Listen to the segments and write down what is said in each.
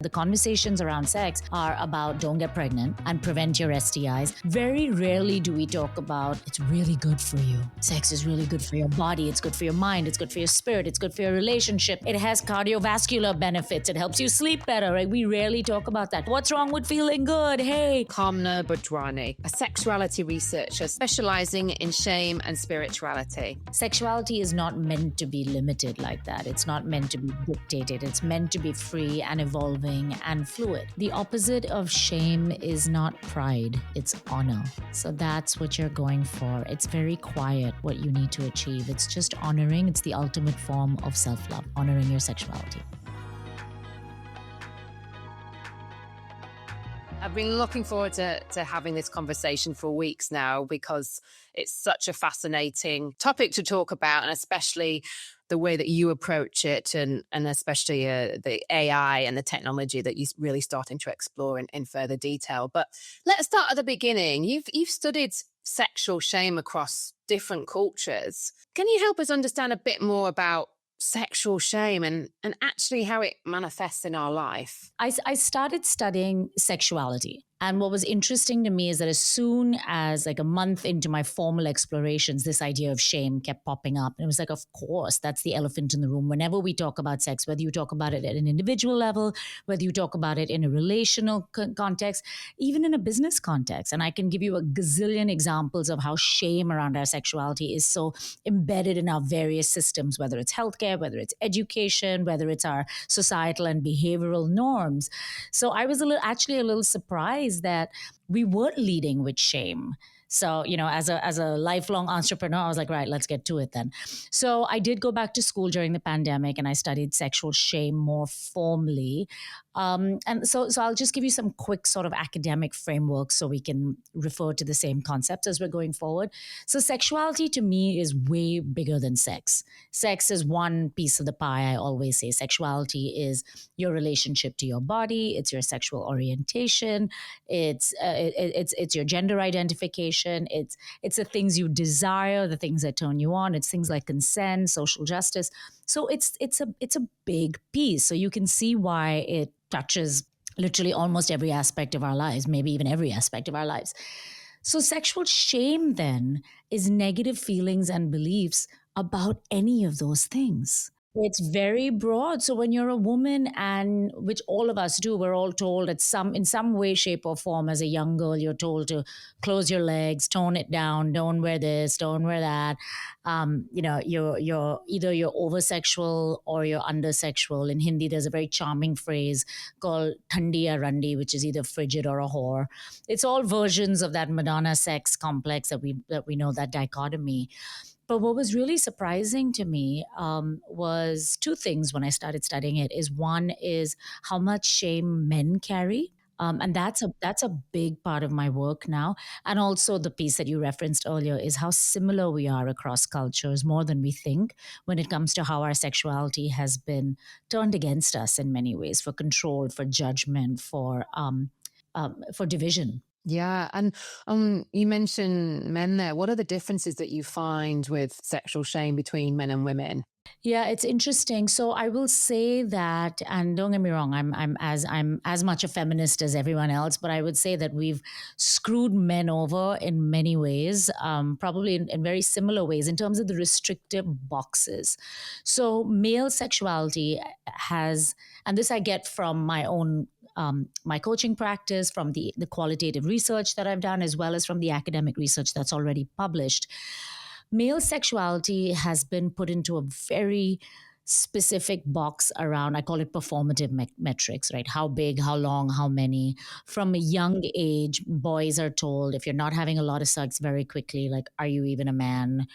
The conversations around sex are about don't get pregnant and prevent your STIs. Very rarely do we talk about it's really good for you. Sex is really good for your body. It's good for your mind. It's good for your spirit. It's good for your relationship. It has cardiovascular benefits. It helps you sleep better, right? We rarely talk about that. What's wrong with feeling good? Hey. Kaamna Bhojwani, a sexuality researcher specializing in shame and spirituality. Sexuality is not meant to be limited like that. It's not meant to be dictated. It's meant to be free and evolving and fluid. The opposite of shame is not pride, it's honor. So that's what you're going for. It's very quiet what you need to achieve. It's just honoring. It's the ultimate form of self-love, honoring your sexuality. I've been looking forward to having this conversation for weeks now because it's such a fascinating topic to talk about, and especially the way that you approach it, and especially the AI and the technology that you're really starting to explore in further detail. But let's start at the beginning. You've studied sexual shame across different cultures. Can you help us understand a bit more about sexual shame and actually how it manifests in our life? I started studying sexuality. And what was interesting to me is that as soon as like a month into my formal explorations, this idea of shame kept popping up. And it was like, of course, that's the elephant in the room. Whenever we talk about sex, whether you talk about it at an individual level, whether you talk about it in a relational context, even in a business context. And I can give you a gazillion examples of how shame around our sexuality is so embedded in our various systems, whether it's healthcare, whether it's education, whether it's our societal and behavioral norms. So I was actually a little surprised that we weren't leading with shame. So, as a lifelong entrepreneur, I was like, right, let's get to it then. So I did go back to school during the pandemic and I studied sexual shame more formally. And so I'll just give you some quick sort of academic frameworks so we can refer to the same concepts as we're going forward. So sexuality to me is way bigger than sex. Sex is one piece of the pie. I always say sexuality is your relationship to your body. It's your sexual orientation. It's your gender identification. It's the things you desire, the things that turn you on. It's things like consent, social justice. So it's a big piece. So you can see why it touches literally almost every aspect of our lives, maybe even every aspect of our lives. So sexual shame then is negative feelings and beliefs about any of those things. It's very broad. So when you're a woman, and which all of us do, we're all told in some way, shape, or form as a young girl, you're told to close your legs, tone it down, don't wear this, don't wear that. You're either you're over sexual or you're under sexual. In Hindi, there's a very charming phrase called thandi ya randi, which is either frigid or a whore. It's all versions of that Madonna sex complex that we know, that dichotomy. But what was really surprising to me was two things when I started studying it. One is how much shame men carry. And that's a big part of my work now. And also the piece that you referenced earlier is how similar we are across cultures, more than we think, when it comes to how our sexuality has been turned against us in many ways, for control, for judgment, for division. Yeah. And you mentioned men there. What are the differences that you find with sexual shame between men and women? Yeah, it's interesting. So I will say that, and don't get me wrong, I'm as much a feminist as everyone else, but I would say that we've screwed men over in many ways, probably in very similar ways in terms of the restrictive boxes. So male sexuality has, and this I get from my own my coaching practice, from the qualitative research that I've done, as well as from the academic research that's already published. Male sexuality has been put into a very specific box around, I call it performative metrics, right? How big, how long, how many. From a young age, boys are told if you're not having a lot of sex very quickly, like, are you even a man?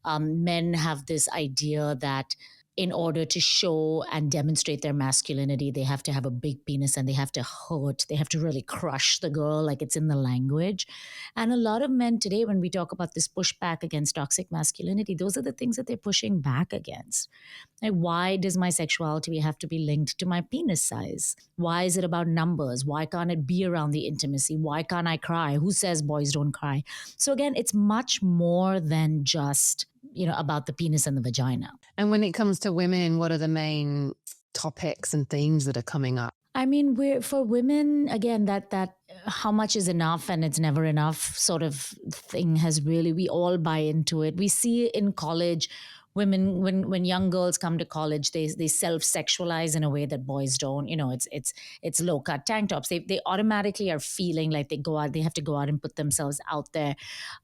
Men have this idea that in order to show and demonstrate their masculinity, they have to have a big penis and they have to hurt. They have to really crush the girl, like it's in the language. And a lot of men today, when we talk about this pushback against toxic masculinity, those are the things that they're pushing back against. Like, why does my sexuality have to be linked to my penis size? Why is it about numbers? Why can't it be around the intimacy? Why can't I cry? Who says boys don't cry? So again, it's much more than just about the penis and the vagina. And when it comes to women, what are the main topics and themes that are coming up? I mean, we're for women again that how much is enough and it's never enough sort of thing has really we all buy into it. We see it in college. Women, when young girls come to college, they self sexualize in a way that boys don't. You know, it's low cut tank tops. They automatically are feeling like they go out. They have to go out and put themselves out there.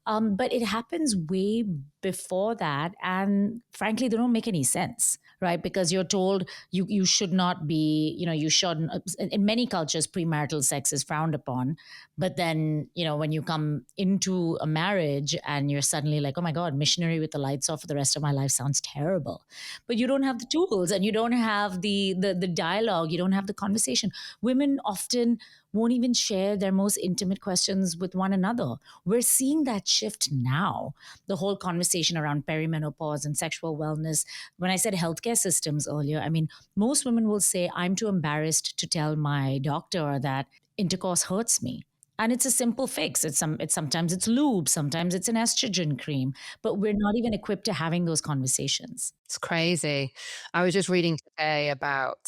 But it happens way before that, and frankly, they don't make any sense, right? Because you're told you should not be, you shouldn't. In many cultures, premarital sex is frowned upon, but then when you come into a marriage and you're suddenly like, oh my god, missionary with the lights off for the rest of my life sounds terrible, but you don't have the tools and you don't have the dialogue, you don't have the conversation. Women often won't even share their most intimate questions with one another. We're seeing that shift now. The whole conversation around perimenopause and sexual wellness. When I said healthcare systems earlier, I mean, most women will say, I'm too embarrassed to tell my doctor that intercourse hurts me. And it's a simple fix. It's sometimes it's lube, sometimes it's an estrogen cream, but we're not even equipped to having those conversations. It's crazy. I was just reading today about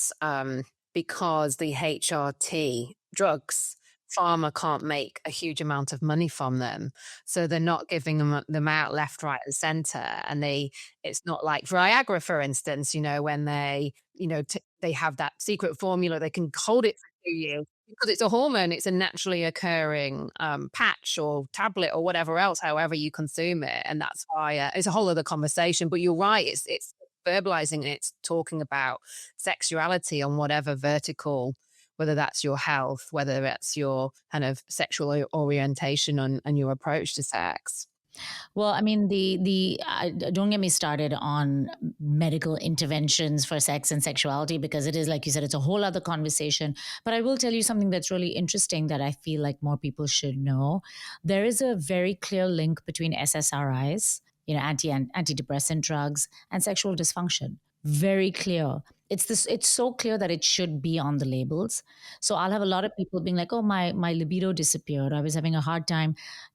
because the HRT drugs, pharma can't make a huge amount of money from them, so they're not giving them out left, right, and center. And it's not like Viagra, for instance. When they have that secret formula, they can hold it for 2 years because it's a hormone. It's a naturally occurring patch or tablet or whatever else, however you consume it, and that's why it's a whole other conversation. But you're right; it's verbalizing, it's talking about sexuality on whatever vertical, whether that's your health, whether it's your kind of sexual orientation and your approach to sex. Well, I mean, the don't get me started on medical interventions for sex and sexuality because it is, like you said, it's a whole other conversation. But I will tell you something that's really interesting that I feel like more people should know. There is a very clear link between SSRIs, antidepressant drugs, and sexual dysfunction. Very clear. It's so clear that it should be on the labels. So I'll have a lot of people being like, "Oh, my libido disappeared. I was having a hard time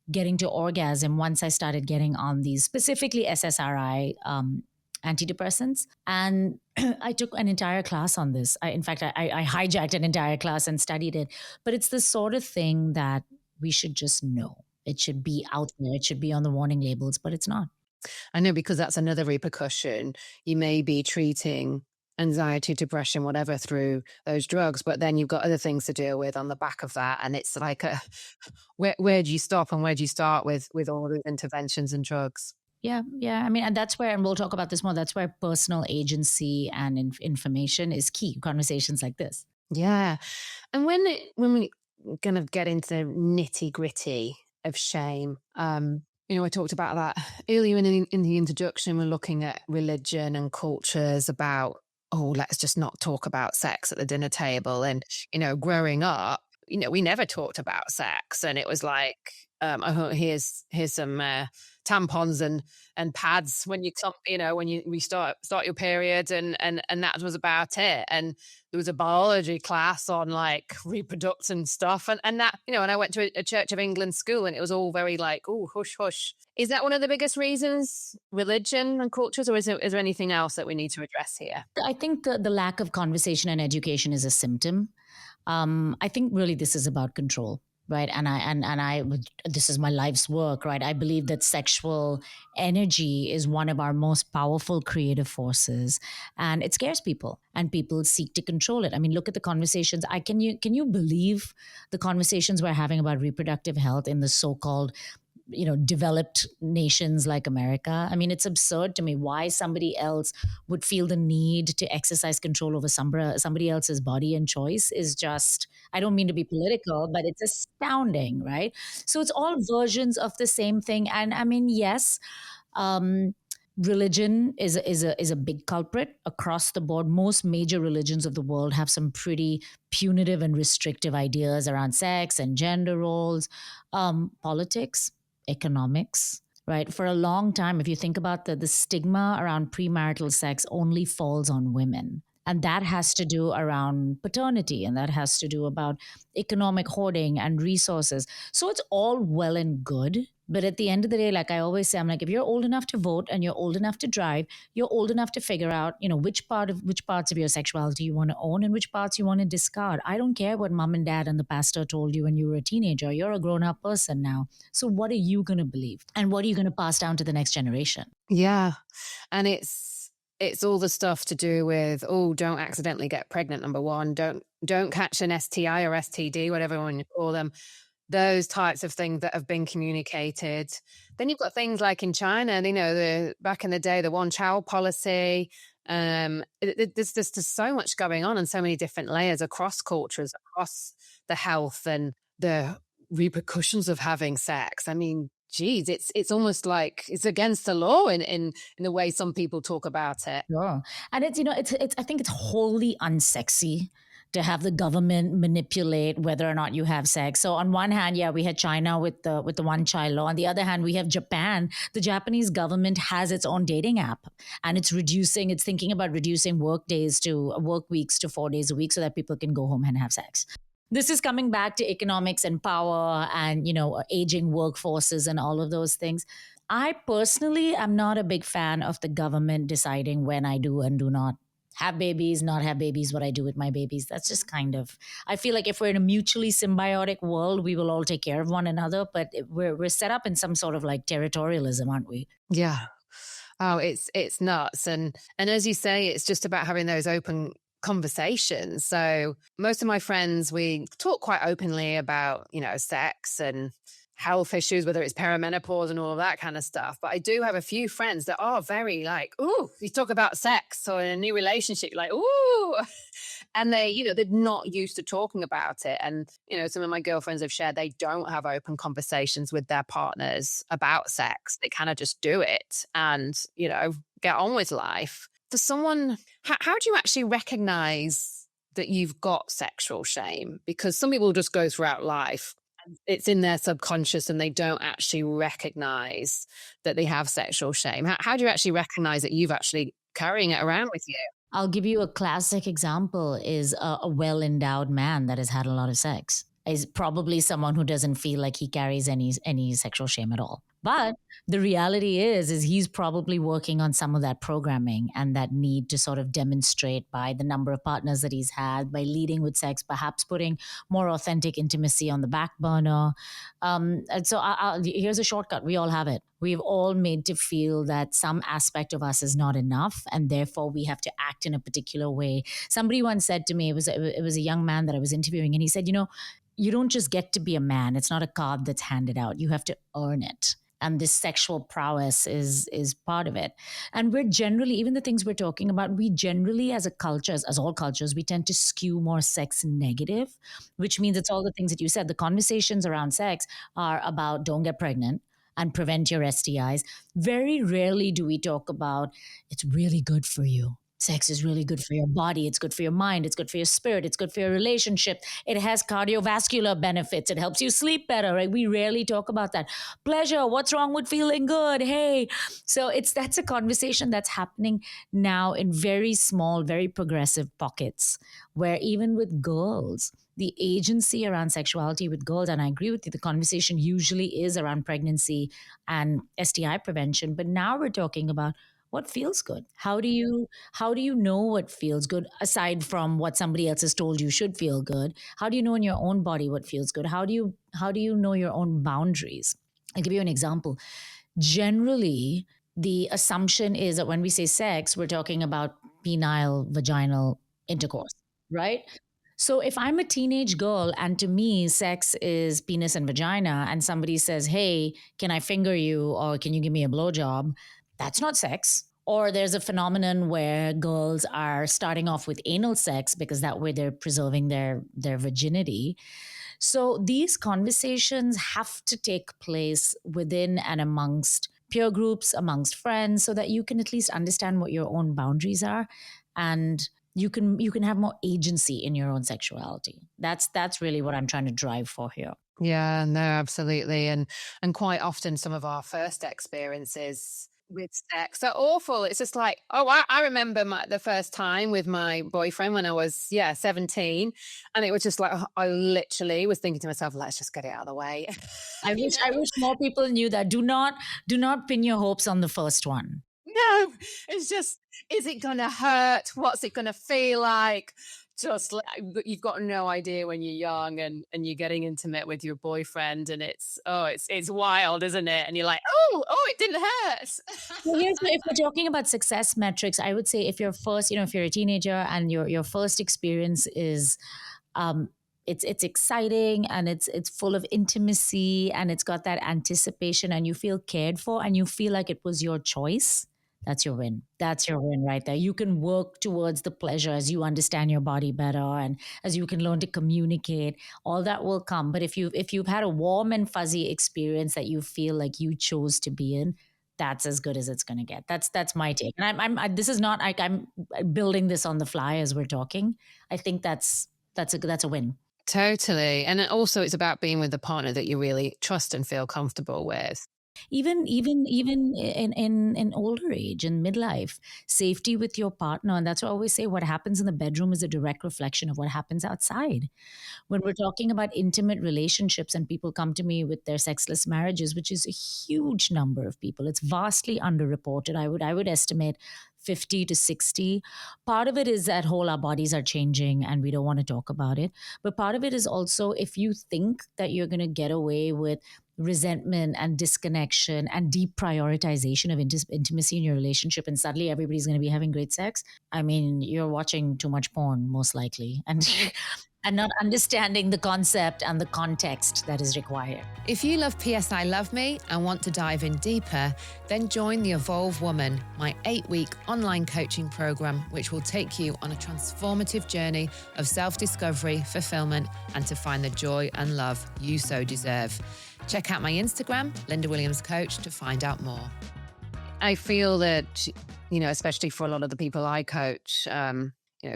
getting to orgasm once I started getting on these specifically SSRI antidepressants." And I took an entire class on this. In fact, I hijacked an entire class and studied it. But it's the sort of thing that we should just know. It should be out there. It should be on the warning labels, but it's not. I know, because that's another repercussion. You may be treating anxiety, depression, whatever through those drugs, but then you've got other things to deal with on the back of that. And it's like, where do you stop and where do you start with all the interventions and drugs? Yeah, yeah. I mean, and that's where, and we'll talk about this more, that's where personal agency and information is key. Conversations like this. Yeah. And when we kind of get into nitty gritty of shame, I talked about that earlier in the introduction. We're looking at religion and cultures about, oh, let's just not talk about sex at the dinner table. And, growing up, we never talked about sex. And it was like, oh, here's some tampons and pads when we start your period, and that was about it. And there was a biology class on like reproduction stuff, and that, and I went to a Church of England school, and it was all very like, oh, hush hush. Is that one of the biggest reasons, religion and cultures, or is there anything else that we need to address here? I think the lack of conversation and education is a symptom. I think really this is about control, right? And I this is my life's work, right? I believe that sexual energy is one of our most powerful creative forces, and it scares people, and people seek to control it. I mean, look at the conversations. Can you believe the conversations we're having about reproductive health in the so-called developed nations like America? I mean, it's absurd to me why somebody else would feel the need to exercise control over somebody else's body and choice is just, I don't mean to be political, but it's astounding, right? So it's all versions of the same thing. And I mean, yes, um, religion is a big culprit across the board. Most major religions of the world have some pretty punitive and restrictive ideas around sex and gender roles. Politics, economics, right? For a long time, if you think about the stigma around premarital sex only falls on women. And that has to do around paternity, and that has to do about economic hoarding and resources. So it's all well and good But at the end of the day, like I always say, I'm like, if you're old enough to vote and you're old enough to drive, you're old enough to figure out, which parts of your sexuality you want to own and which parts you want to discard. I don't care what mom and dad and the pastor told you when you were a teenager. You're a grown up person now. So what are you going to believe? And what are you going to pass down to the next generation? Yeah. And it's all the stuff to do with, don't accidentally get pregnant, number one. Don't catch an STI or STD, whatever you want to call them. Those types of things that have been communicated. Then you've got things like in China, back in the day, the one-child policy. There's just so much going on and so many different layers across cultures, across the health and the repercussions of having sex. I mean, geez, it's almost like it's against the law in the way some people talk about it. Sure. And it's I think it's wholly unsexy to have the government manipulate whether or not you have sex. So on one hand, yeah, we had China with the one child law. On the other hand, we have Japan. The Japanese government has its own dating app, and it's thinking about reducing work weeks to 4 days a week so that people can go home and have sex. This is coming back to economics and power and aging workforces and all of those things. I personally am not a big fan of the government deciding when I do and do not have babies, not have babies, what I do with my babies. That's just I feel like if we're in a mutually symbiotic world, we will all take care of one another. But we're set up in some sort of like territorialism, aren't we? Yeah. Oh, it's nuts. And as you say, it's just about having those open conversations. So most of my friends, we talk quite openly about, sex and health issues, whether it's perimenopause and all of that kind of stuff. But I do have a few friends that are very like, ooh, you talk about sex or a new relationship, like, ooh. And they're not used to talking about it. And, some of my girlfriends have shared they don't have open conversations with their partners about sex. They kind of just do it and, get on with life. For someone, how do you actually recognize that you've got sexual shame? Because some people just go throughout life. It's in their subconscious and they don't actually recognize that they have sexual shame. How do you actually recognize that you've actually carrying it around with you? I'll give you a classic example is a well-endowed man that has had a lot of sex is probably someone who doesn't feel like he carries any sexual shame at all. But the reality is he's probably working on some of that programming and that need to sort of demonstrate by the number of partners that he's had, by leading with sex, perhaps putting more authentic intimacy on the back burner. And so here's a shortcut. We all have it. We've all made to feel that some aspect of us is not enough, and therefore we have to act in a particular way. Somebody once said to me, it was a young man that I was interviewing, and he said, you don't just get to be a man. It's not a card that's handed out. You have to earn it. And this sexual prowess is part of it. And we're generally, even the things we're talking about, we generally as a culture, as all cultures, we tend to skew more sex negative, which means it's all the things that you said. The conversations around sex are about don't get pregnant and prevent your STIs. Very rarely do we talk about it's really good for you. Sex is really good for your body. It's good for your mind. It's good for your spirit. It's good for your relationship. It has cardiovascular benefits. It helps you sleep better, right? We rarely talk about that. Pleasure. What's wrong with feeling good? Hey. So that's a conversation that's happening now in very small, very progressive pockets where even with girls, the agency around sexuality with girls, and I agree with you, the conversation usually is around pregnancy and STI prevention. But now we're talking about what feels good. How do you know what feels good aside from what somebody else has told you should feel good? How do you know in your own body what feels good? How do you know your own boundaries? I'll give you an example. Generally, the assumption is that when we say sex, we're talking about penile vaginal intercourse, right? So if I'm a teenage girl and to me sex is penis and vagina and somebody says, "Hey, can I finger you or can you give me a blowjob?" That's not sex. Or there's a phenomenon where girls are starting off with anal sex because that way they're preserving their virginity. So these conversations have to take place within and amongst peer groups, amongst friends, so that you can at least understand what your own boundaries are and you can have more agency in your own sexuality. That's really what I'm trying to drive for here. Yeah, no, absolutely. And quite often some of our first experiences with sex. So awful. It's just like, oh, I remember the first time with my boyfriend when I was, 17. And it was just like, I literally was thinking to myself, let's just get it out of the way. You I know? wish more people knew that. Do not pin your hopes on the first one. No, it's just, is it going to hurt? What's it going to feel like? Just like, you've got no idea when you're young and you're getting intimate with your boyfriend and it's wild, isn't it? And you're like, oh, it didn't hurt. Well, if we're talking about success metrics, I would say if you're first, if you're a teenager and your first experience is, um, it's exciting and it's full of intimacy and it's got that anticipation and you feel cared for and you feel like it was your choice. That's your win. That's your win right there. You can work towards the pleasure as you understand your body better and as you can learn to communicate. All that will come. But if you've had a warm and fuzzy experience that you feel like you chose to be in, that's as good as it's going to get. That's my take. And this is not like I'm building this on the fly as we're talking. I think that's a win. Totally. And also it's about being with a partner that you really trust and feel comfortable with. Even in older age, in midlife, safety with your partner. And that's what I always say, what happens in the bedroom is a direct reflection of what happens outside. When we're talking about intimate relationships and people come to me with their sexless marriages, which is a huge number of people, it's vastly underreported. I would estimate 50 to 60. Part of it is that whole our bodies are changing and we don't want to talk about it. But part of it is also if you think that you're going to get away with resentment and disconnection and deep prioritization of intimacy in your relationship and suddenly everybody's going to be having great sex, I mean, you're watching too much porn most likely and and not understanding the concept and the context that is required. If you love PSI Love Me and want to dive in deeper, then join the Evolve Woman, my 8-week online coaching program, which will take you on a transformative journey of self-discovery, fulfillment, and to find the joy and love you so deserve. Check out my Instagram, Linda Williams Coach, to find out more. I feel that, especially for a lot of the people I coach,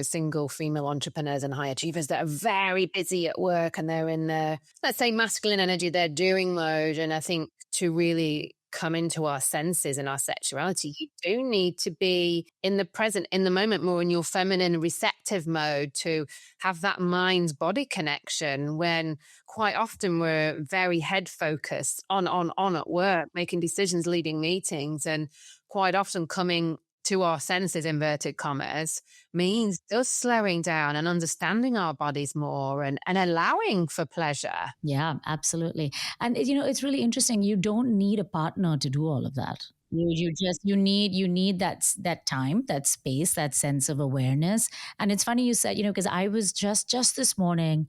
single female entrepreneurs and high achievers that are very busy at work and they're in their, let's say, masculine energy, they're doing mode. And I think to really come into our senses and our sexuality, you do need to be in the present, in the moment, more in your feminine receptive mode to have that mind body connection when quite often we're very head focused on at work, making decisions, leading meetings, and quite often coming to our senses, inverted commas, means just slowing down and understanding our bodies more and allowing for pleasure. Yeah, absolutely. And it's really interesting. You don't need a partner to do all of that. You need that time, that space, that sense of awareness. And it's funny you said, because I was just this morning,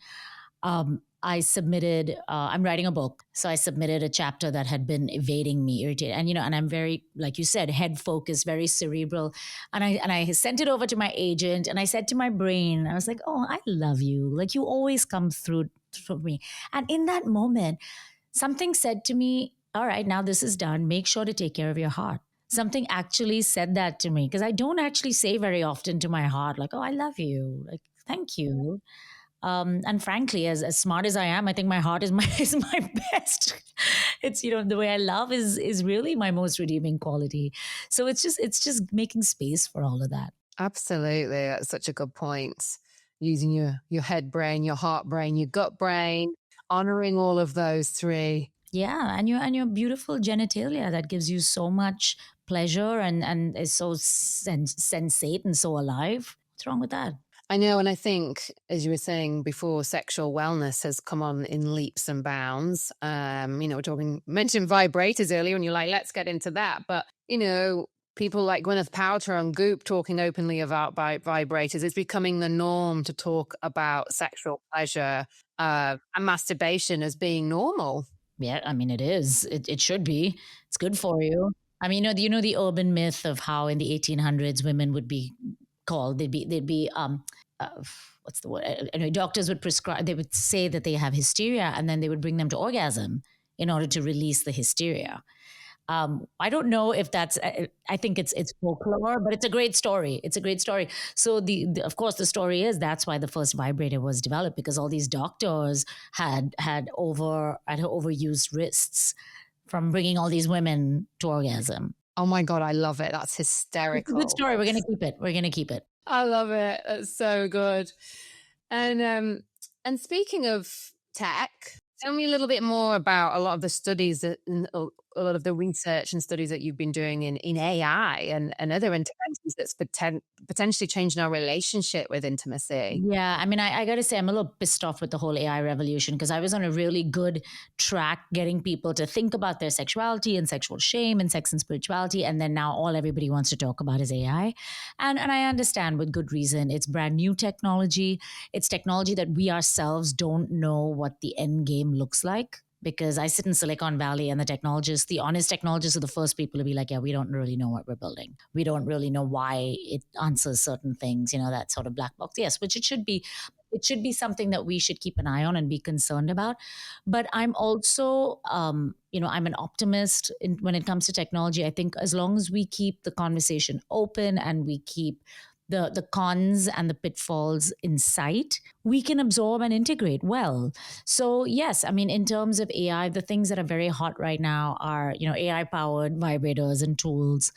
I submitted, I'm writing a book. So I submitted a chapter that had been evading me, irritated. And I'm very, like you said, head focused, very cerebral. And I sent it over to my agent and I said to my brain, I was like, oh, I love you. Like you always come through for me. And in that moment, something said to me, all right, now this is done. Make sure to take care of your heart. Something actually said that to me because I don't actually say very often to my heart, like, oh, I love you. Like, thank you. And frankly, as smart as I am, I think my heart is my is my best. It's the way I love is really my most redeeming quality. So it's just making space for all of that. Absolutely, that's such a good point. Using your head brain, your heart brain, your gut brain, honoring all of those three. Yeah, and your beautiful genitalia that gives you so much pleasure and is so sensate and so alive. What's wrong with that? I know. And I think, as you were saying before, sexual wellness has come on in leaps and bounds. Mentioned vibrators earlier, and you're like, let's get into that. But, people like Gwyneth Paltrow and Goop talking openly about vibrators. It's becoming the norm to talk about sexual pleasure and masturbation as being normal. Yeah, I mean, it is. It should be. It's good for you. I mean, the urban myth of how in the 1800s women would be called. They'd be what's the word? Anyway, doctors would prescribe. They would say that they have hysteria, and then they would bring them to orgasm in order to release the hysteria. I don't know if that's. I think it's folklore, but it's a great story. It's a great story. So of course the story is that's why the first vibrator was developed because all these doctors had overused wrists from bringing all these women to orgasm. Oh my God, I love it. That's It's a good hysterical. story. We're going to keep it. We're going to keep it. I love it. That's so good. And speaking of tech, tell me a little bit more about a lot of the studies that, and a lot of the research and studies that you've been doing in AI and other interventions that's potentially changing our relationship with intimacy. Yeah, I mean, I got to say, I'm a little pissed off with the whole AI revolution because I was on a really good track getting people to think about their sexuality and sexual shame and sex and spirituality. And then now all everybody wants to talk about is AI. And I understand with good reason. It's brand new technology. It's technology that we ourselves don't know what the end game looks like. Because I sit in Silicon Valley and the technologists, the honest technologists are the first people to be like, yeah, we don't really know what we're building. We don't really know why it answers certain things, that sort of black box. Yes, which it should be. It should be something that we should keep an eye on and be concerned about. But I'm also, I'm an optimist when it comes to technology. I think as long as we keep the conversation open and we keep the cons and the pitfalls in sight, we can absorb and integrate well. So yes, I mean, in terms of AI, the things that are very hot right now are, AI powered vibrators and tools.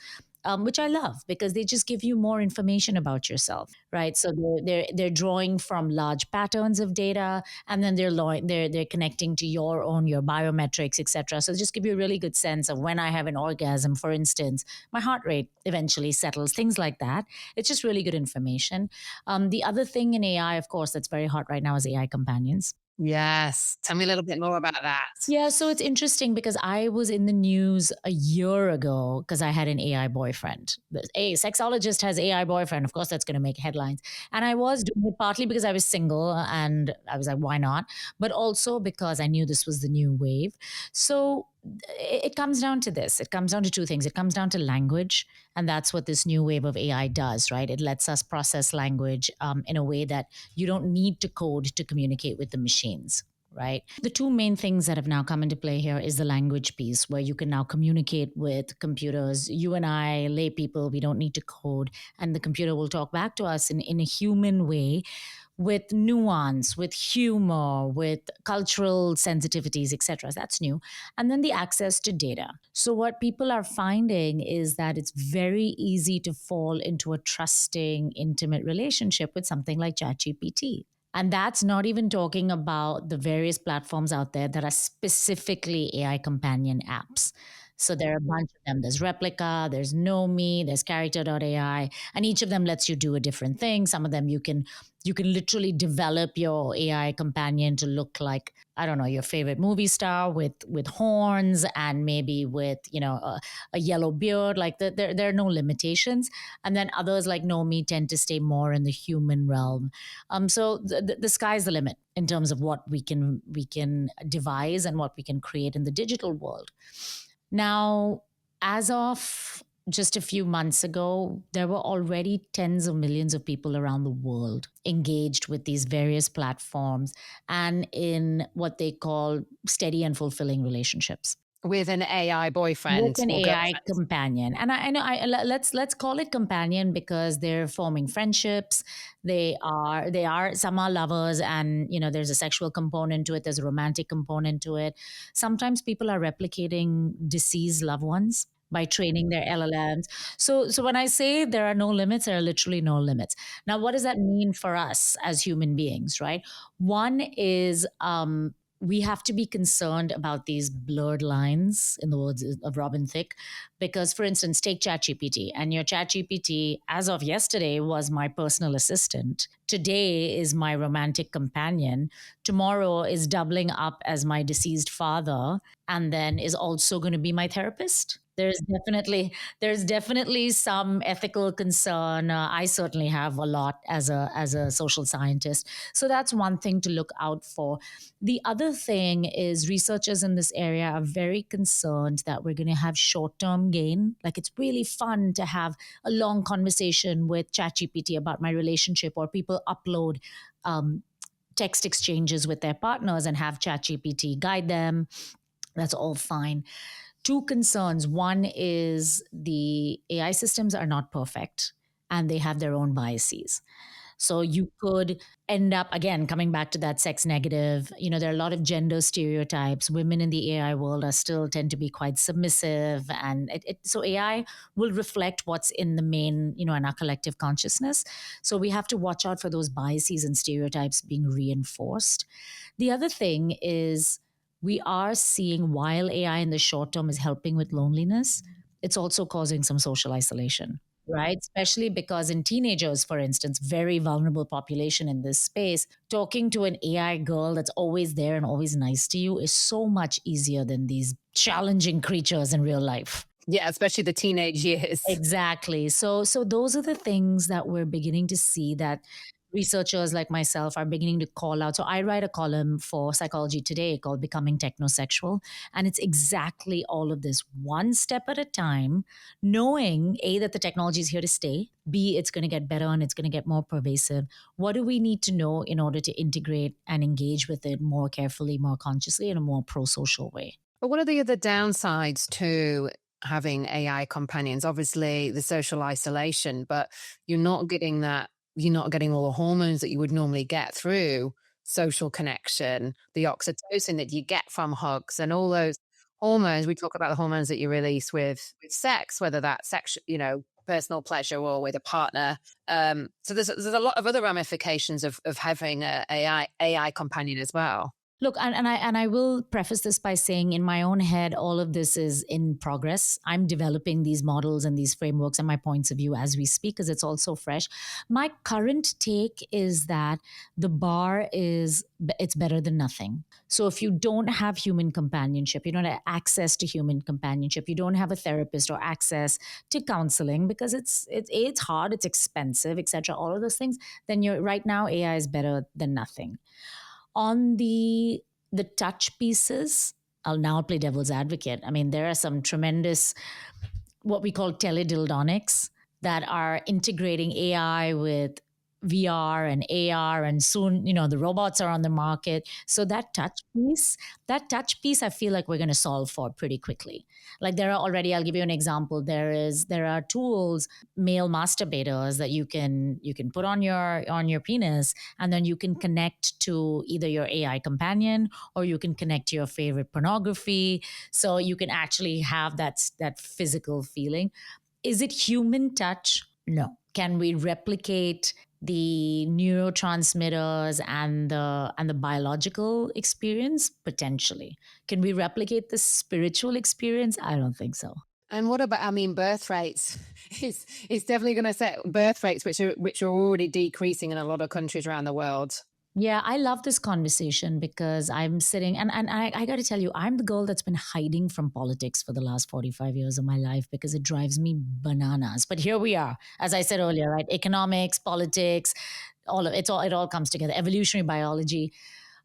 Which I love because they just give you more information about yourself, right? So they're drawing from large patterns of data, and then they're connecting to your biometrics, etc. So they just give you a really good sense of when I have an orgasm, for instance, my heart rate eventually settles, things like that. It's just really good information. The other thing in AI, of course, that's very hot right now is AI companions. Yes. Tell me a little bit more about that. Yeah, so it's interesting because I was in the news a year ago because I had an AI boyfriend. A sexologist has AI boyfriend. Of course, that's going to make headlines. And I was doing it partly because I was single and I was like, why not? But also because I knew this was the new wave. So it comes down to this. It comes down to two things. It comes down to language. And that's what this new wave of AI does, right? It lets us process language in a way that you don't need to code to communicate with the machines, right? The two main things that have now come into play here is the language piece, where you can now communicate with computers. You and I, lay people, we don't need to code, and the computer will talk back to us in a human way, with nuance, with humor, with cultural sensitivities, etc. That's new. And then the access to data. So what people are finding is that it's very easy to fall into a trusting, intimate relationship with something like ChatGPT. And that's not even talking about the various platforms out there that are specifically AI companion apps. So there are a bunch of them. There's Replica, there's Know.me, there's Character.ai, and each of them lets you do a different thing. Some of them you can literally develop your AI companion to look like, I don't know, your favorite movie star with horns and maybe with a yellow beard. Like there are no limitations. And then others like Know.me tend to stay more in the human realm. So the sky's the limit in terms of what we can devise and what we can create in the digital world. Now, as of just a few months ago, there were already tens of millions of people around the world engaged with these various platforms and in what they call steady and fulfilling relationships With an AI with boyfriend an or AI girlfriend. companion. And I know let's call it companion because they're forming friendships. They are some are lovers, and there's a sexual component to it. There's a romantic component to it. Sometimes people are replicating deceased loved ones by training their LLMs. So when I say there are no limits, there are literally no limits. Now, what does that mean for us as human beings, right? One is we have to be concerned about these blurred lines, in the words of Robin Thicke, because, for instance, take ChatGPT, and your ChatGPT, as of yesterday, was my personal assistant. Today is my romantic companion. Tomorrow is doubling up as my deceased father, and then is also going to be my therapist. There's definitely some ethical concern. I certainly have a lot as a social scientist. So that's one thing to look out for. The other thing is researchers in this area are very concerned that we're going to have short term gain. Like it's really fun to have a long conversation with ChatGPT about my relationship, or people upload text exchanges with their partners and have ChatGPT guide them. That's all fine. Two concerns. One is the AI systems are not perfect and they have their own biases. So you could end up, again, coming back to that sex negative. There are a lot of gender stereotypes. Women in the AI world are still tend to be quite submissive. And so AI will reflect what's in the main, in our collective consciousness. So we have to watch out for those biases and stereotypes being reinforced. The other thing is we are seeing, while AI in the short term is helping with loneliness, it's also causing some social isolation, right? Especially because in teenagers, for instance, very vulnerable population in this space, talking to an AI girl that's always there and always nice to you is so much easier than these challenging creatures in real life. Yeah, especially the teenage years. Exactly. So those are the things that we're beginning to see, that researchers like myself are beginning to call out. So I write a column for Psychology Today called Becoming Technosexual. And it's exactly all of this, one step at a time, knowing A, that the technology is here to stay, B, it's going to get better and it's going to get more pervasive. What do we need to know in order to integrate and engage with it more carefully, more consciously, in a more pro-social way? But what are the other downsides to having AI companions? Obviously, the social isolation, but you're not getting that, you're not getting all the hormones that you would normally get through social connection, the oxytocin that you get from hugs, and all those hormones. We talk about the hormones that you release with sex, whether that's sex, personal pleasure or with a partner. So there's a lot of other ramifications of having a AI companion as well. Look, and I will preface this by saying, in my own head, all of this is in progress. I'm developing these models and these frameworks and my points of view as we speak, because it's also fresh. My current take is that the bar is, it's better than nothing. So if you don't have human companionship, you don't have access to human companionship, you don't have a therapist or access to counseling, because it's hard, it's expensive, etc. All of those things. Then you're right now, AI is better than nothing. On the touch pieces, I'll now play devil's advocate. I mean, there are some tremendous, what we call teledildonics, that are integrating AI with VR and AR, and soon, the robots are on the market. So that touch piece, I feel like we're going to solve for pretty quickly. Like, there are already, I'll give you an example. There are tools, male masturbators, that you can put on your penis, and then you can connect to either your AI companion, or you can connect to your favorite pornography. So you can actually have that physical feeling. Is it human touch? No. Can we replicate the neurotransmitters and the biological experience? Potentially. Can we replicate the spiritual experience? I don't think so. And what about, I mean, birth rates? It's definitely going to set birth rates, which are already decreasing in a lot of countries around the world. Yeah, I love this conversation because I'm sitting, and I got to tell you, I'm the girl that's been hiding from politics for the last 45 years of my life because it drives me bananas. But here we are, as I said earlier, right? Economics, politics, it all comes together. Evolutionary biology.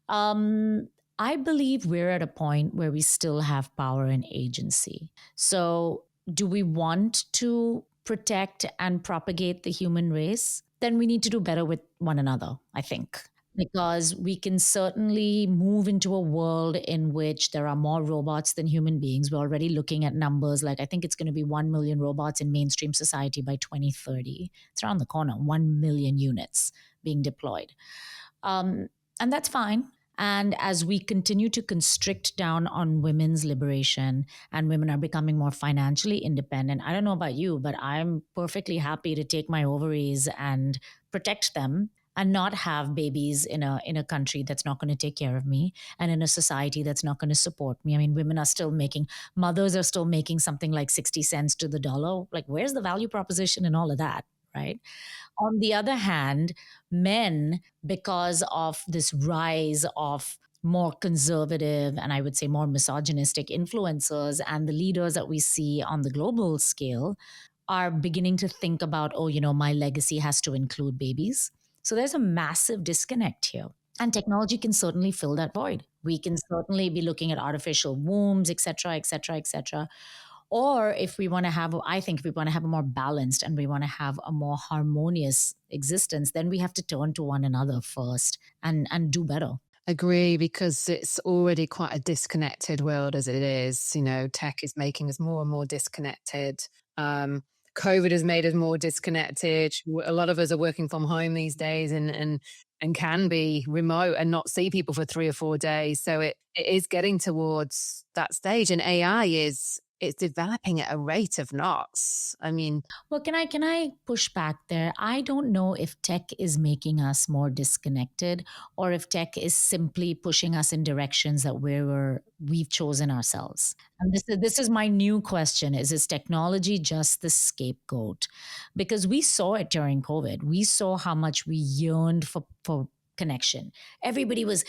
Um, I believe we're at a point where we still have power and agency. So, do we want to protect and propagate the human race? Then we need to do better with one another, I think, because we can certainly move into a world in which there are more robots than human beings. We're already looking at numbers like, I think it's going to be 1 million robots in mainstream society by 2030. It's around the corner, 1 million units being deployed. Um, and that's fine. And as we continue to constrict down on women's liberation and women are becoming more financially independent, I don't know about you, but I'm perfectly happy to take my ovaries and protect them and not have babies in a country that's not going to take care of me, and in a society that's not going to support me. I mean, mothers are still making something like 60 cents to the dollar. Like, where's the value proposition in all of that, right? On the other hand, men, because of this rise of more conservative and I would say more misogynistic influencers and the leaders that we see on the global scale, are beginning to think about, oh, my legacy has to include babies. So there's a massive disconnect here. And technology can certainly fill that void. We can certainly be looking at artificial wombs, et cetera, et cetera, et cetera. Or if we want to have, I think if we want to have a more balanced and we want to have a more harmonious existence, then we have to turn to one another first and do better. Agree, because it's already quite a disconnected world as it is. Tech is making us more and more disconnected. COVID has made us more disconnected. A lot of us are working from home these days, and can be remote and not see people for 3 or 4 days. So it is getting towards that stage, and AI is it's developing at a rate of knots. I mean, Well, can I push back there? I don't know if tech is making us more disconnected or if tech is simply pushing us in directions that we've chosen ourselves. And this is my new question: is technology just the scapegoat? Because we saw it during COVID. We saw how much we yearned for connection. Everybody was,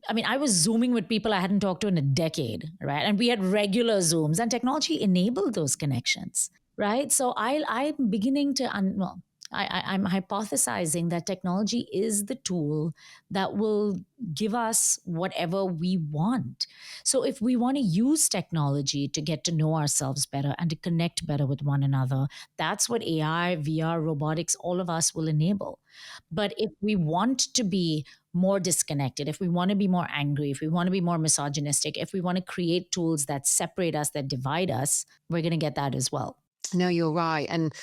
I mean, I was Zooming with people I hadn't talked to in a decade, right? And we had regular Zooms, and technology enabled those connections, right? So I'm beginning to, well, I'm hypothesizing that technology is the tool that will give us whatever we want. So if we want to use technology to get to know ourselves better and to connect better with one another, that's what AI, VR, robotics, all of us will enable. But if we want to be more disconnected, if we want to be more angry, if we want to be more misogynistic, if we want to create tools that separate us, that divide us, we're going to get that as well. no, you're right. And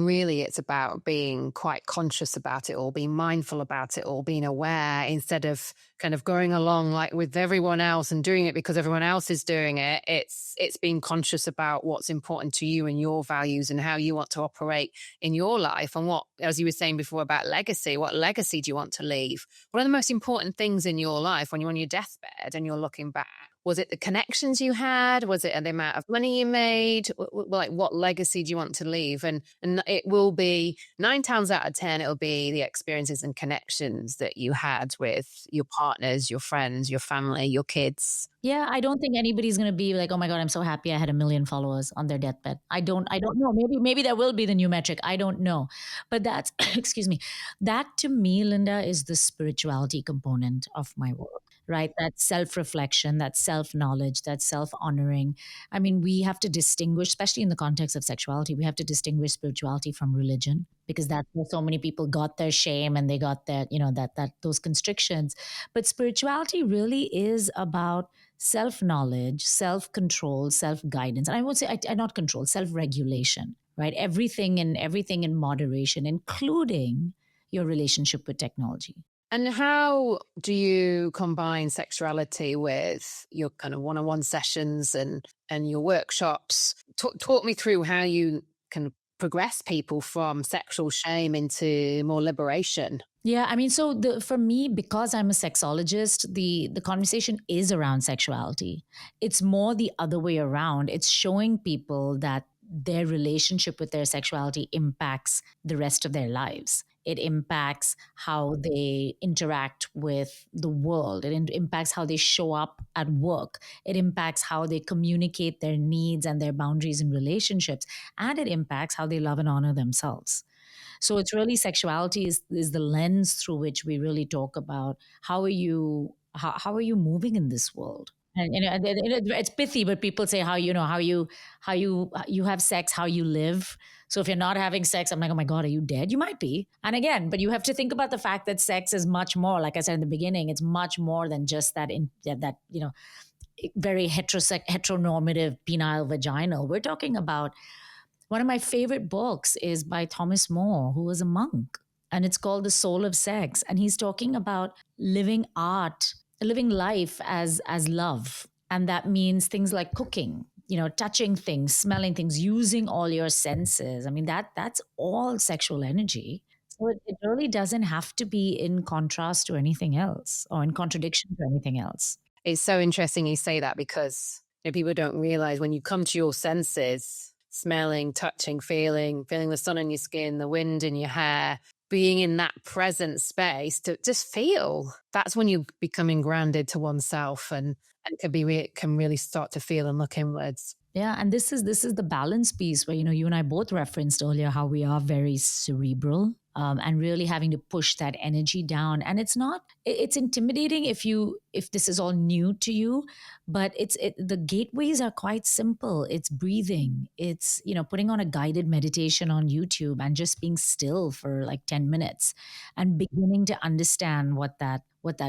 really it's about being quite conscious about it all, being mindful about it all, being aware instead of kind of going along like with everyone else and doing it because everyone else is doing it. It's being conscious about what's important to you and your values and how you want to operate in your life, and what, as you were saying before about legacy, what legacy do you want to leave? What are the most important things in your life when you're on your deathbed and you're looking back? Was it the connections you had? Was it the amount of money you made? Like, what legacy do you want to leave? And it will be 9 times out of 10, it'll be the experiences and connections that you had with your partners, your friends, your family, your kids. Yeah, I don't think anybody's going to be like, "Oh my god, I'm so happy I had 1 million followers on their deathbed." I don't know. Maybe that will be the new metric. I don't know. But that's excuse me. That to me, Linda, is the spirituality component of my work, right? That self-reflection, that self-knowledge, that self-honoring. I mean, we have to distinguish, especially in the context of sexuality, we have to distinguish spirituality from religion, because that's where so many people got their shame and they got their, that those constrictions. But spirituality really is about self knowledge, self control, self guidance. And I would say, I not control, self regulation, right? Everything in moderation, including your relationship with technology. And how do you combine sexuality with your kind of one-on-one sessions and your workshops? Talk me through how you can progress people from sexual shame into more liberation. Yeah, I mean, so for me, because I'm a sexologist, the conversation is around sexuality. It's more the other way around. It's showing people that their relationship with their sexuality impacts the rest of their lives. It impacts how they interact with the world. It impacts how they show up at work. It impacts how they communicate their needs and their boundaries in relationships. And it impacts how they love and honor themselves. So it's really sexuality is the lens through which we really talk about how are you moving in this world. And it's pithy, but people say how you have sex, how you live. So if you're not having sex, I'm like, oh my god, are you dead? You might be. And again, but you have to think about the fact that sex is much more. Like I said in the beginning, it's much more than just that very heteronormative penile vaginal. We're talking about one of my favorite books is by Thomas More, who was a monk, and it's called The Soul of Sex. And he's talking about living art, living life as love. And that means things like cooking, touching things, smelling things, using all your senses. I mean, that's all sexual energy. So it really doesn't have to be in contrast to anything else or in contradiction to anything else. It's so interesting you say that, because people don't realize when you come to your senses, smelling, touching, feeling the sun on your skin, the wind in your hair, being in that present space to just feel, that's when you're becoming grounded to oneself, and can really start to feel and look inwards. Yeah, and this is the balance piece where you and I both referenced earlier how we are very cerebral, and really having to push that energy down. And it's intimidating if this is all new to you, but the gateways are quite simple. It's breathing. It's putting on a guided meditation on YouTube and just being still for like 10 minutes, and beginning to understand what that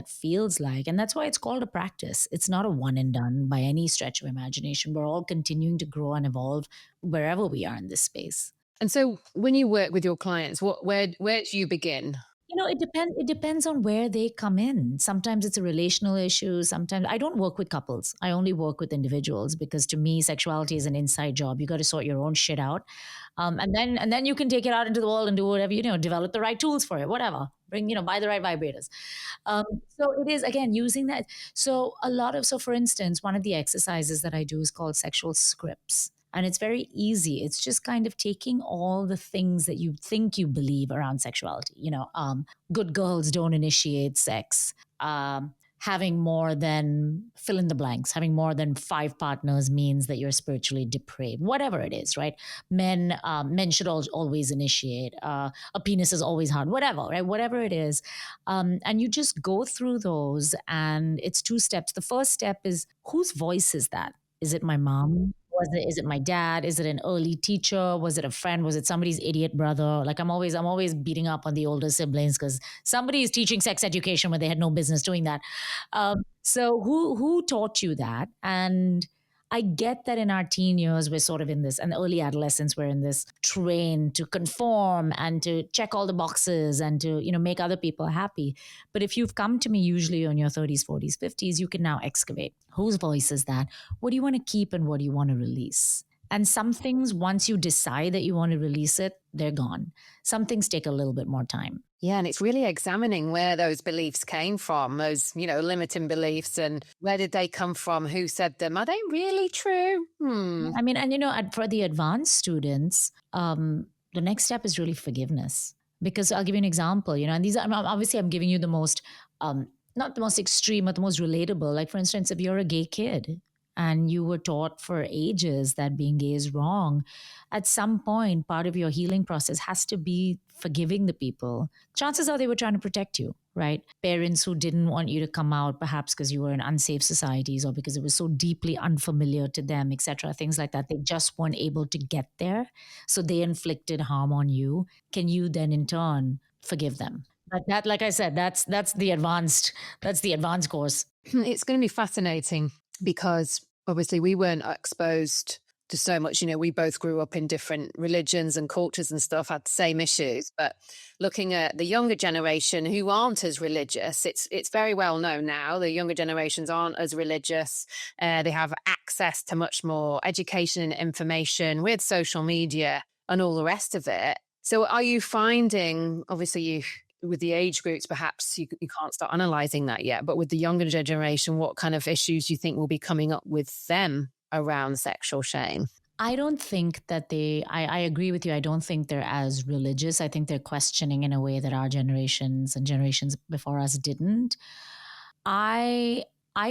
feels like. And that's why it's called a practice. It's not a one and done by any stretch of imagination. We're all continuing to grow and evolve wherever we are in this space. And so when you work with your clients, where do you begin? It depends on where they come in. Sometimes it's a relational issue. Sometimes I don't work with couples. I only work with individuals because to me, sexuality is an inside job. You got to sort your own shit out, and then you can take it out into the world and do whatever develop the right tools for it, whatever. Buy the right vibrators. So it is again using that. So for instance, one of the exercises that I do is called sexual scripts. And it's very easy. It's just kind of taking all the things that you think you believe around sexuality. Good girls don't initiate sex. Having more than fill in the blanks, having more than 5 partners means that you're spiritually depraved. Whatever it is, right? Men should always initiate. A penis is always hard. Whatever, right? Whatever it is, and you just go through those, and it's 2 steps. The first step is whose voice is that? Is it my mom? Is it my dad? Is it an early teacher? Was it a friend? Was it somebody's idiot brother? Like I'm always beating up on the older siblings because somebody is teaching sex education when they had no business doing that. So who taught you that? And I get that in our teen years we're sort of in this, and early adolescence we're in this train to conform and to check all the boxes and to make other people happy. But if you've come to me usually in your 30s, 40s, 50s, you can now excavate whose voice is that? What do you want to keep and what do you want to release? And some things, once you decide that you want to release it, they're gone. Some things take a little bit more time. Yeah, and it's really examining where those beliefs came from, those, limiting beliefs, and where did they come from? Who said them? Are they really true? I mean, and for the advanced students, the next step is really forgiveness. Because I'll give you an example, and these are obviously I'm giving you the most, not the most extreme, but the most relatable. Like, for instance, if you're a gay kid and you were taught for ages that being gay is wrong, at some point, part of your healing process has to be forgiving the people. Chances are they were trying to protect you, right? Parents who didn't want you to come out, perhaps because you were in unsafe societies or because it was so deeply unfamiliar to them, etc. Things like that. They just weren't able to get there. So they inflicted harm on you. Can you then in turn forgive them? But that, like I said, that's the advanced course. It's going to be fascinating because obviously we weren't exposed to so much. We both grew up in different religions and cultures and stuff, had the same issues. But looking at the younger generation who aren't as religious, it's very well known now. The younger generations aren't as religious. They have access to much more education and information with social media and all the rest of it. So are you finding, obviously with the age groups, perhaps you can't start analysing that yet, but with the younger generation, what kind of issues do you think will be coming up with them around sexual shame? I don't think that I agree with you. I don't think they're as religious. I think they're questioning in a way that our generations and generations before us didn't. I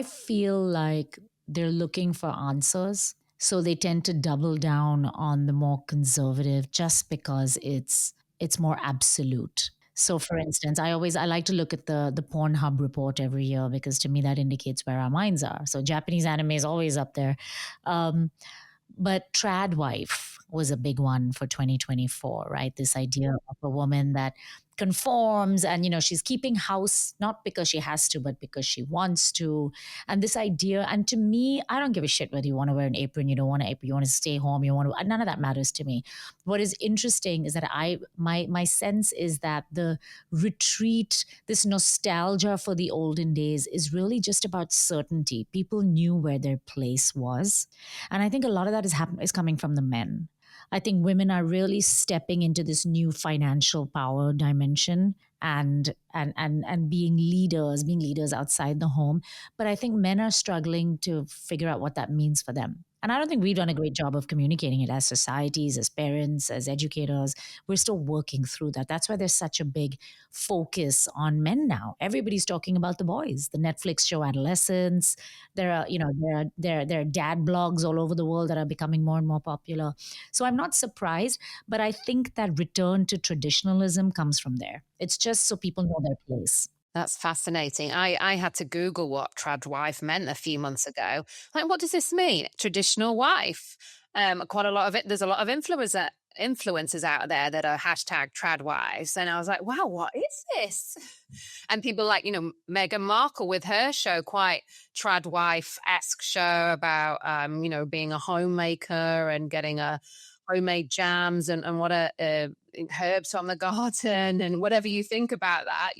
feel like they're looking for answers. So they tend to double down on the more conservative just because it's more absolute. So for instance, I like to look at the Pornhub report every year because to me that indicates where our minds are. So Japanese anime is always up there. But trad wife was a big one for 2024, right? This idea of a woman that conforms and she's keeping house not because she has to but because she wants to. And this idea, and to me, I don't give a shit whether you want to wear an apron, you don't want an apron, you want to stay home, you want to, none of that matters to me. What is interesting is that my sense is that the retreat, this nostalgia for the olden days is really just about certainty. People knew where their place was, and I think a lot of that is coming from the men. I think women are really stepping into this new financial power dimension and being leaders outside the home. But I think men are struggling to figure out what that means for them. And I don't think we've done a great job of communicating it as societies, as parents, as educators. We're still working through that. That's why there's such a big focus on men now. Everybody's talking about the boys. The Netflix show Adolescence. There are dad blogs all over the world that are becoming more and more popular. So I'm not surprised, but I think that return to traditionalism comes from there. It's just so people know their place. That's fascinating. I had to Google what trad wife meant a few months ago. Like, what does this mean? Traditional wife. Quite a lot of it. There's a lot of influencers out there that are hashtag trad wives. And I was like, wow, what is this? And people like, Meghan Markle with her show, quite trad wife-esque show about, being a homemaker and getting a homemade jams and what are herbs from the garden and whatever you think about that,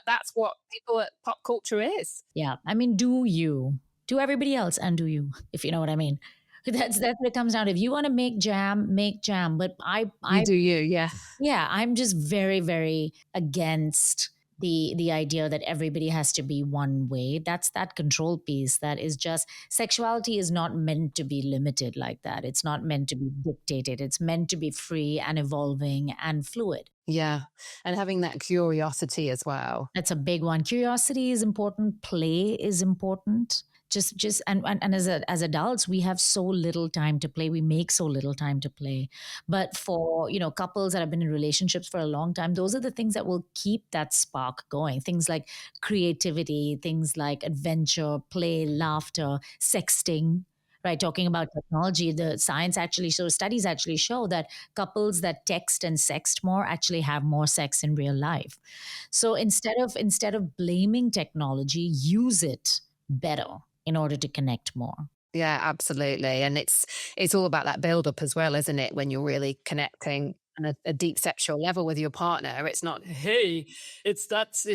that's what people at pop culture is. Yeah. I mean, do you, do everybody else and do you, if you know what I mean. That's what it comes down to. If you want to make jam, make jam. But You do you, yeah. yeah, I'm just very, very against the idea that everybody has to be one way. That's that control piece. That is just, sexuality is not meant to be limited like that. It's not meant to be dictated. It's meant to be free and evolving and fluid. Yeah. And having that curiosity as well. That's a big one. Curiosity is important. Play is important. Just and as adults, we have so little time to play. We make so little time to play. But for couples that have been in relationships for a long time, those are the things that will keep that spark going. Things like creativity, things like adventure, play, laughter, sexting. Right, talking about technology, the science actually shows, studies actually show that couples that text and sext more actually have more sex in real life. So instead of blaming technology, use it better in order to connect more. Yeah, absolutely. And it's all about that build up as well, isn't it? When you're really connecting on a deep sexual level with your partner, it's not, hey, it's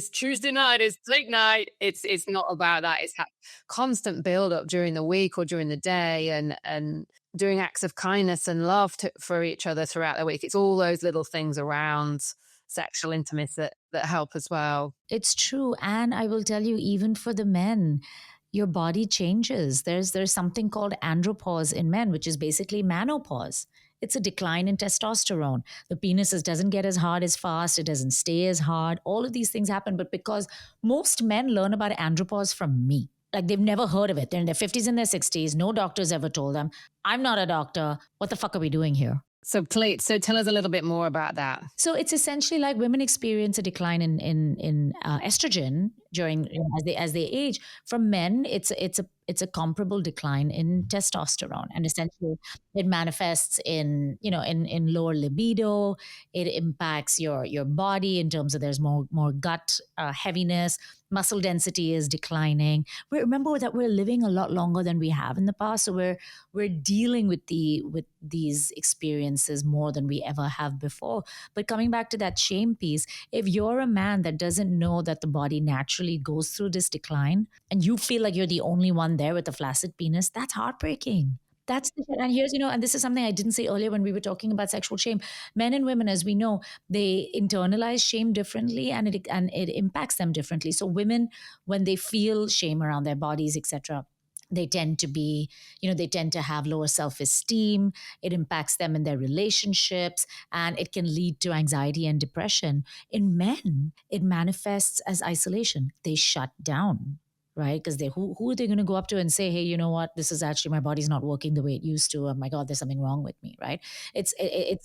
Tuesday night, it's date night. It's not about that. It's that constant build up during the week or during the day, and doing acts of kindness and love for each other throughout the week. It's all those little things around sexual intimacy that help as well. It's true. And I will tell you, even for the men, your body changes. There's something called andropause in men, which is basically menopause. It's a decline in testosterone. The penis doesn't get as hard as fast. It doesn't stay as hard. All of these things happen. But because most men learn about andropause from me, like they've never heard of it. They're in their 50s and their 60s. No doctor's ever told them. I'm not a doctor. What the fuck are we doing here? So tell us a little bit more about that. So it's essentially like women experience a decline in estrogen during as they age. For men, it's a comparable decline in testosterone, and essentially it manifests in lower libido. It impacts your body in terms of there's more gut heaviness. Muscle density is declining. Remember that we're living a lot longer than we have in the past, so we're dealing with these experiences more than we ever have before. But coming back to that shame piece, if you're a man that doesn't know that the body naturally goes through this decline and you feel like you're the only one there with a flaccid penis, that's heartbreaking. That's the shit. And here's, and this is something I didn't say earlier when we were talking about sexual shame. Men and women, as we know, they internalize shame differently, and it impacts them differently. So women, when they feel shame around their bodies, etc., they tend to have lower self-esteem. It impacts them in their relationships, and it can lead to anxiety and depression. In men, it manifests as isolation. They shut down, right? Because who are they going to go up to and say, hey, you know what, this is actually, my body's not working the way it used to. Oh my God, there's something wrong with me, right? It's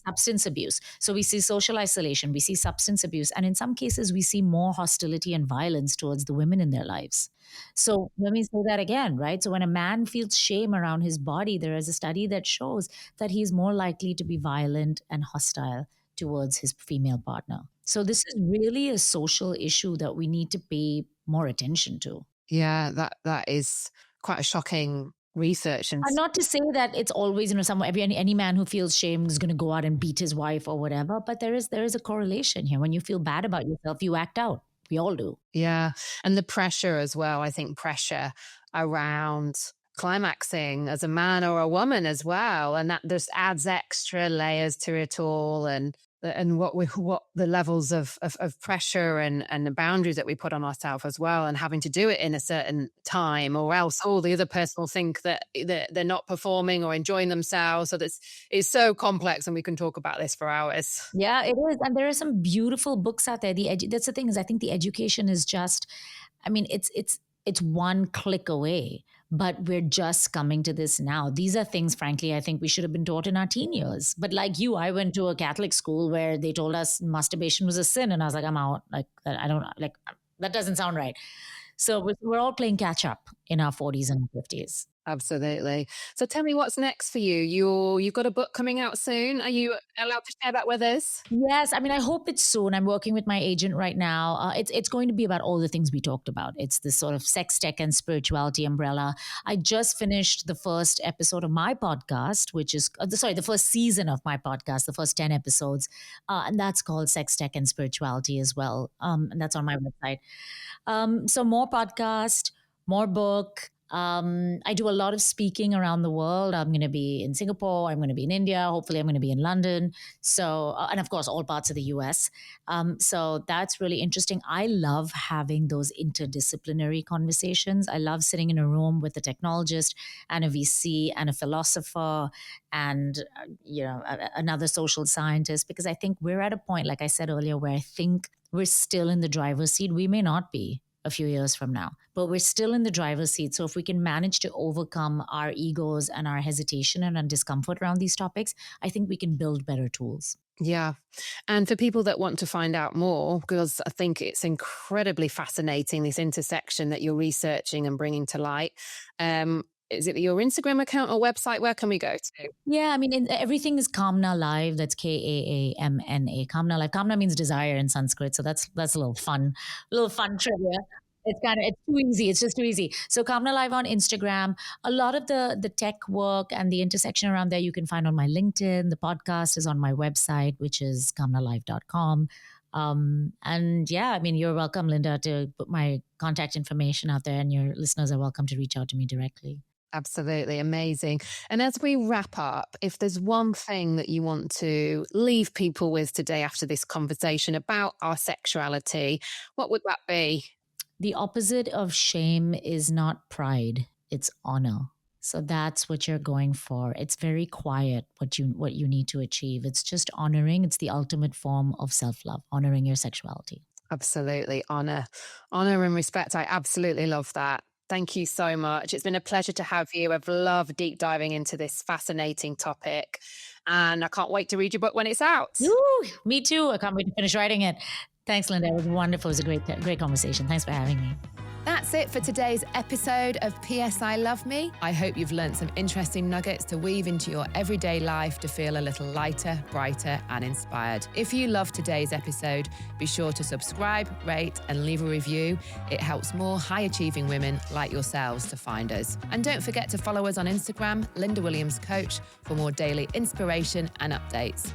substance abuse. So we see social isolation, we see substance abuse, and in some cases we see more hostility and violence towards the women in their lives. So let me say that again, right? So when a man feels shame around his body, there is a study that shows that he's more likely to be violent and hostile towards his female partner. So this is really a social issue that we need to pay more attention to. Yeah, that is quite a shocking research. And not to say that it's always, any man who feels shame is going to go out and beat his wife or whatever, but there is a correlation here. When you feel bad about yourself, you act out. We all do. Yeah. And the pressure as well. I think pressure around climaxing as a man or a woman as well. And that just adds extra layers to it all. And what the levels of pressure and the boundaries that we put on ourselves as well, and having to do it in a certain time, or else all the other person will think that they're not performing or enjoying themselves. So it's so complex, and we can talk about this for hours. Yeah, it is. And there are some beautiful books out there. That's the thing, is I think the education is just, it's one click away, but we're just coming to this now. These are things, frankly, I think we should have been taught in our teen years. But like you, I went to a Catholic school where they told us masturbation was a sin. And I was like, I'm out. Like, I don't like, that doesn't sound right. So we're all playing catch up in our 40s and 50s. Absolutely. So tell me what's next for you. You've got a book coming out soon. Are you allowed to share that with us? Yes, I mean, I hope it's soon. I'm working with my agent right now. It's going to be about all the things we talked about. It's this sort of sex, tech, and spirituality umbrella. I just finished the first episode of my podcast, which is the first season of my podcast, the first 10 episodes, and that's called Sex, Tech, and Spirituality as well. And that's on my website. So more podcast, more book. I do a lot of speaking around the world. I'm going to be in Singapore. I'm going to be in India. Hopefully, I'm going to be in London. So, and of course, all parts of the US. So that's really interesting. I love having those interdisciplinary conversations. I love sitting in a room with a technologist and a VC and a philosopher and another social scientist, because I think we're at a point, like I said earlier, where I think we're still in the driver's seat. We may not be a few years from now, but we're still in the driver's seat. So if we can manage to overcome our egos and our hesitation and our discomfort around these topics, I think we can build better tools. Yeah. And for people that want to find out more, because I think it's incredibly fascinating, this intersection that you're researching and bringing to light. Is it your Instagram account or website? Where can we go to? Yeah, I mean, everything is Kaamna Live. That's Kaamna. Kaamna Live. Kaamna means desire in Sanskrit, so that's a little fun trivia. It's too easy. It's just too easy. So Kaamna Live on Instagram. A lot of the tech work and the intersection around there you can find on my LinkedIn. The podcast is on my website, which is kaamnalive.com. And yeah, I mean, you're welcome, Linda, to put my contact information out there, and your listeners are welcome to reach out to me directly. Absolutely amazing. And as we wrap up, if there's one thing that you want to leave people with today after this conversation about our sexuality, what would that be? The opposite of shame is not pride, it's honor. So that's what you're going for. It's very quiet what you need to achieve. It's just honoring. It's the ultimate form of self-love, honoring your sexuality. Absolutely. Honor and respect. I absolutely love that. Thank you so much. It's been a pleasure to have you. I've loved deep diving into this fascinating topic, and I can't wait to read your book when it's out. Ooh, me too. I can't wait to finish writing it. Thanks, Linda. It was wonderful. It was a great conversation. Thanks for having me. That's it for today's episode of PSI Love Me. I hope you've learned some interesting nuggets to weave into your everyday life to feel a little lighter, brighter, and inspired. If you loved today's episode, be sure to subscribe, rate, and leave a review. It helps more high-achieving women like yourselves to find us. And don't forget to follow us on Instagram, Linda Williams Coach, for more daily inspiration and updates.